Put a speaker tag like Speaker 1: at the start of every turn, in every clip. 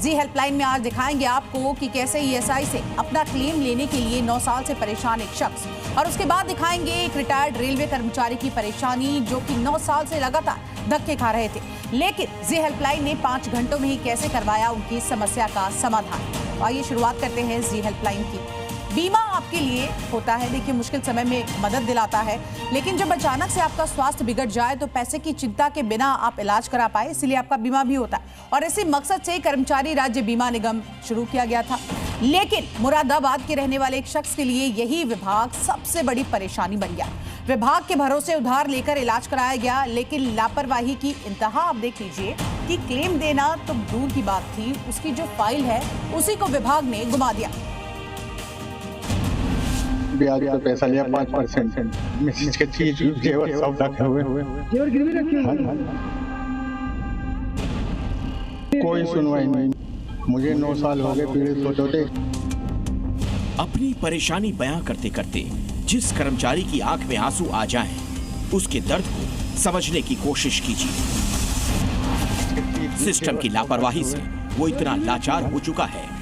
Speaker 1: जी helpline में आज दिखाएंगे आपको कि कैसे ईएसआई से अपना क्लेम लेने के लिए 9 साल से परेशान एक शख्स, और उसके बाद दिखाएंगे एक रिटायर्ड रेलवे कर्मचारी की परेशानी जो कि 9 साल से लगातार धक्के खा रहे थे, लेकिन जी हेल्पलाइन ने 5 घंटों में ही कैसे करवाया उनकी समस्या का समाधान। तो आइए शुरुआत करते हैं जी हेल्पलाइन की। बीमा आपके लिए होता है, देखिए मुश्किल समय में मदद दिलाता है, लेकिन जब अचानक से आपका स्वास्थ्य बिगड़ जाए तो पैसे की चिंता के बिना आप इलाज करा पाए, इसलिए आपका बीमा भी होता है। और इसी मकसद से कर्मचारी राज्य बीमा निगम शुरू किया गया था, लेकिन मुरादाबाद के रहने वाले एक शख्स के लिए यही विभाग सबसे बड़ी परेशानी बन गया। विभाग के भरोसे उधार लेकर इलाज कराया गया, लेकिन लापरवाही की इंतहा आप देख लीजिए कि क्लेम देना तो दूर की बात थी, उसकी जो फाइल है उसी को विभाग ने गुमा दिया।
Speaker 2: ब्याज पे पैसा लिया 5%, मिसेज के चीज जेवर सब रखे हुए,
Speaker 3: जेवर गिरवी रखे हुए,
Speaker 2: कोई सुनवाई नहीं। मुझे 9 साल हो गए पीड़ित होते।
Speaker 4: अपनी परेशानी बयां करते करते जिस कर्मचारी की आंख में आंसू आ जाएं, उसके दर्द को समझने की कोशिश कीजिए। सिस्टम की लापरवाही से वो इतना लाचार हो चुका है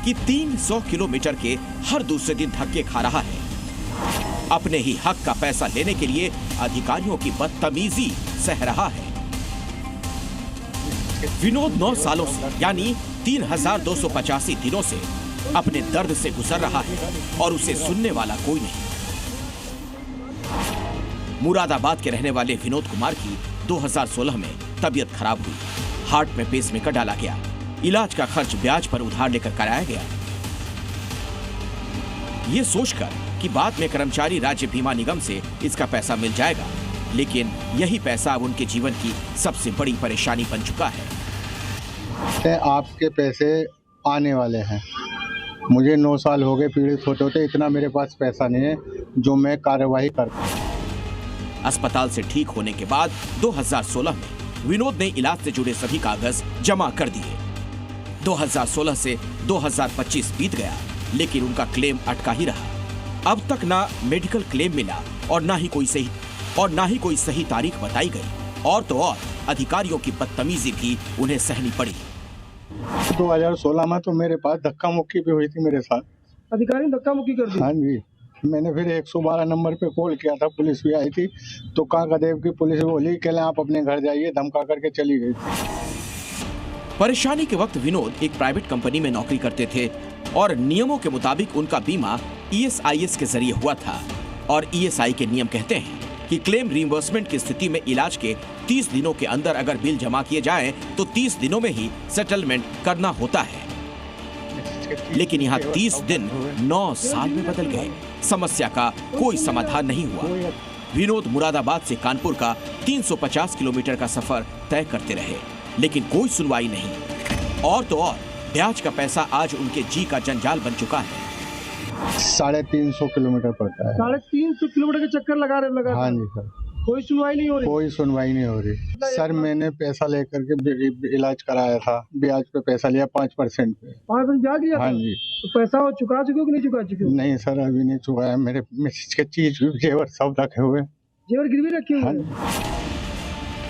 Speaker 4: कि 300 किलोमीटर के हर दूसरे दिन धक्के खा रहा है। अपने ही हक का पैसा लेने के लिए अधिकारियों की बदतमीजी सह रहा है। विनोद 9 सालों से यानी 3285 दिनों से अपने दर्द से गुजर रहा है और उसे सुनने वाला कोई नहीं। मुरादाबाद के रहने वाले विनोद कुमार की 2016 में तबीयत खराब हुई, हार्ट में पेसमेकर डाला गया, इलाज का खर्च ब्याज पर उधार लेकर कराया गया। ये सोचकर कि बाद में कर्मचारी राज्य बीमा निगम से इसका पैसा मिल जाएगा, लेकिन यही पैसा अब उनके जीवन की सबसे बड़ी परेशानी बन चुका है।
Speaker 2: आपके पैसे आने वाले हैं। मुझे 9 साल हो गए पीड़ित होते, इतना मेरे पास पैसा नहीं है जो मैं कार्यवाही कर पाऊं।
Speaker 4: अस्पताल से ठीक होने के बाद 2016 में विनोद ने इलाज से जुड़े सभी कागज जमा कर दिए। 2016 से 2025 बीत गया, लेकिन उनका क्लेम अटका ही रहा। अब तक ना मेडिकल क्लेम मिला और ना ही कोई सही तारीख बताई गई, और तो और अधिकारियों की बदतमीजी भी उन्हें सहनी पड़ी।
Speaker 2: 2016 में तो मेरे पास धक्का मुक्की भी हुई थी मेरे साथ।
Speaker 3: अधिकारी ने धक्का मुक्की कर दी।
Speaker 2: हाँ जी, मैंने फिर 112 नंबर पे कॉल किया था, पुलिस भी आई थी, तो काकादेव की पुलिस बोली कि आप अपने घर जाइए, धमका करके चली गई थी।
Speaker 4: परेशानी के वक्त विनोद एक प्राइवेट कंपनी में नौकरी करते थे और नियमों के मुताबिक उनका बीमा ESIS के जरिए हुआ था, और ESI के नियम कहते हैं कि क्लेम रिइंबर्समेंट की स्थिति में इलाज के 30 दिनों के अंदर अगर बिल जमा किए जाएं तो 30 दिनों में ही सेटलमेंट करना होता है। लेकिन यहाँ 30 दिन 9 साल में बदल गए, समस्या का कोई समाधान नहीं हुआ। विनोद मुरादाबाद से कानपुर का 350 किलोमीटर का सफर तय करते रहे, लेकिन कोई सुनवाई नहीं, और तो और ब्याज का पैसा आज उनके जी का जंजाल बन चुका है।
Speaker 2: 350 किलोमीटर पड़ता है।
Speaker 3: 350 किलोमीटर के चक्कर लगा रहे।
Speaker 2: हाँ जी सर,
Speaker 3: कोई सुनवाई नहीं हो रही।
Speaker 2: कोई सुनवाई नहीं हो रही सर। मैंने पैसा लेकर के इलाज कराया था, ब्याज पे पैसा लिया 5% पे।
Speaker 3: 5% ब्याज लिया?
Speaker 2: हाँ जी।
Speaker 3: तो पैसा चुका चुके हो कि नहीं चुका चुके?
Speaker 2: नहीं सर, अभी नहीं चुकाया। मेरे मिसेज के चीज जेवर सब रखे हुए,
Speaker 3: जेवर गिरवी रखे हुए।
Speaker 2: हाँ।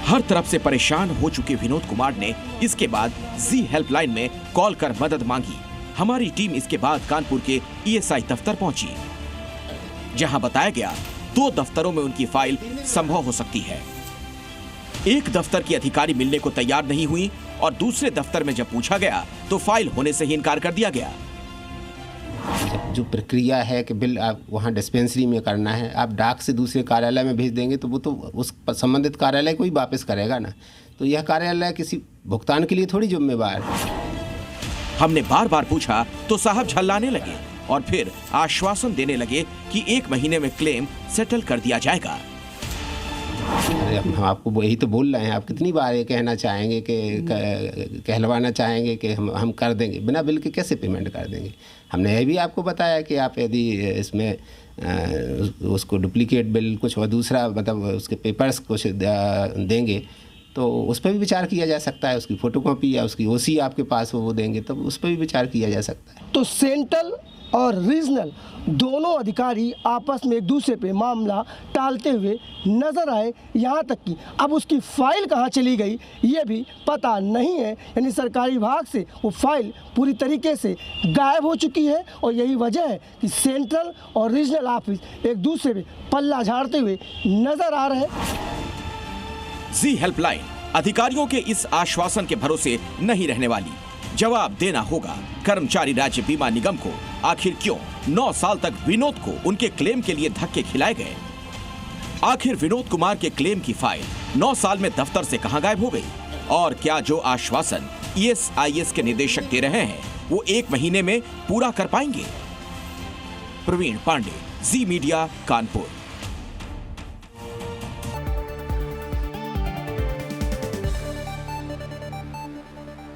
Speaker 4: हर तरफ से परेशान हो चुके विनोद कुमार ने इसके बाद जी हेल्पलाइन में कॉल कर मदद मांगी। हमारी टीम इसके बाद कानपुर के ESI दफ्तर पहुंची, जहां बताया गया 2 दफ्तरों में उनकी फाइल संभव हो सकती है। एक दफ्तर की अधिकारी मिलने को तैयार नहीं हुई और दूसरे दफ्तर में जब पूछा गया तो फाइल होने से ही इनकार कर दिया गया।
Speaker 5: जो प्रक्रिया है कि बिल आप वहाँ डिस्पेंसरी में करना है, आप डाक से दूसरे कार्यालय में भेज देंगे तो वो तो उस संबंधित कार्यालय को ही वापस करेगा ना, तो यह कार्यालय किसी भुगतान के लिए थोड़ी जिम्मेवार है।
Speaker 4: हमने बार बार पूछा तो साहब झल्लाने लगे और फिर आश्वासन देने लगे कि 1 महीने में क्लेम सेटल कर दिया जाएगा।
Speaker 5: हम आपको वही तो बोल रहे हैं, आप कितनी बार ये कहना चाहेंगे कि कहलवाना चाहेंगे कि हम कर देंगे, बिना बिल के कैसे पेमेंट कर देंगे। हमने यह भी आपको बताया कि आप यदि इसमें उसको डुप्लीकेट बिल कुछ और दूसरा मतलब उसके पेपर्स कुछ देंगे तो उस पर भी विचार किया जा सकता है। उसकी फोटोकॉपी या उसकी OC आपके पास वो देंगे तब उस पर भी विचार किया जा सकता है।
Speaker 3: तो सेंट्रल और रीजनल दोनों अधिकारी आपस में एक दूसरे पे मामला टालते हुए नजर आए। यहाँ तक कि अब उसकी फाइल कहाँ चली गई ये भी पता नहीं है। यानी सरकारी विभाग से वो फाइल पूरी तरीके से गायब हो चुकी है और यही वजह है कि सेंट्रल और रीजनल ऑफिस एक दूसरे पे पल्ला झाड़ते हुए नजर आ रहे हैं।
Speaker 4: जी हेल्पलाइन अधिकारियों के इस आश्वासन के भरोसे नहीं रहने वाली। जवाब देना होगा कर्मचारी राज्य बीमा निगम को, आखिर क्यों 9 साल तक विनोद को उनके क्लेम के लिए धक्के खिलाए गए। आखिर विनोद कुमार के क्लेम की फाइल 9 साल में दफ्तर से कहां गायब हो गई, और क्या जो आश्वासन ESIS के निदेशक दे रहे हैं वो 1 महीने में पूरा कर पाएंगे। प्रवीण पांडे, जी मीडिया, कानपुर।